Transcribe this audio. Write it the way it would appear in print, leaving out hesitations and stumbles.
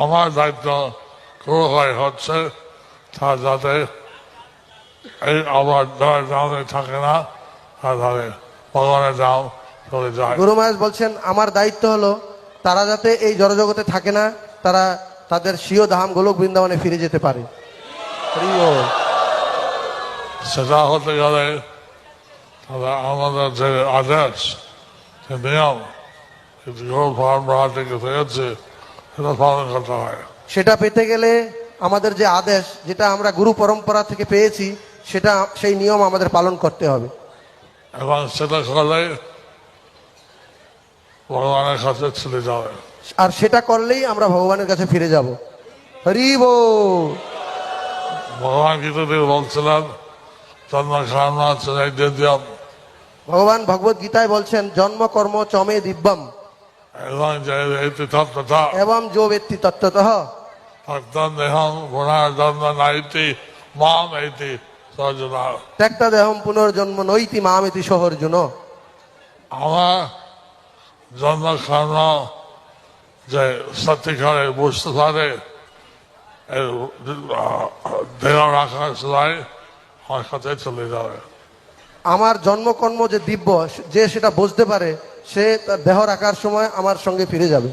আমার দায়িত্ব পুরোটাই হচ্ছে তার যাতে এই আবার দামে থাকে না, তাহলে ভগবানের দাম চলে যায়। গুরু মহারাজ বলছেন আমার দায়িত্ব হলো তারা যাতে এই জড়জগতে থাকে না, তারা তাদের স্বীয় ধাম গোলক বৃন্দাবনে ফিরে যেতে পারে। হরি বল। সেটা হতে গেলে তাহলে আমাদের যে আদেশ, যে নিয়ম গৌর পরম্পরা থেকে পেয়েছে সেটা পালন করতে হয়। সেটা পেতে গেলে আমাদের যে আদেশ, যেটা আমরা গুরু পরম্পরা থেকে পেয়েছি, সেটা সেই নিয়ম আমাদের পালন করতে হবে। এবং সেটা করলে ভগবানের কাছে চলে যাবে। আর সেটা করলেই আমরা ভগবানের কাছে ফিরে যাব। হরি বল। ভগবান কিছুদিন বলছিলেন জন্ম কর্ম চলে দিব্যম, ভগবান ভগবত গীতায় বলছেন জন্ম কর্ম চমে দিব্যম এবং যে এটি তত্ত্বতা এবং যো ব্যক্তি তত্ত্বতঃ ভক্তন দেহম পুনর্জন্ম নাইতি মাম এইতি সর্জনা। ত্যক্তা দেহম পুনর্জন্ম নৈতি মামিতি সহর্জুন। আমার জন্ম কর্ম যে সত্যিকারে বুঝতে পারে দেহ রাখার সময় আমার কাছে চলে যাবে। আমার জন্মকর্ম যে দিব্য, যে সেটা বুঝতে পারে, সে তার দেহ রাখার সময় আমার সঙ্গে ফিরে যাবে।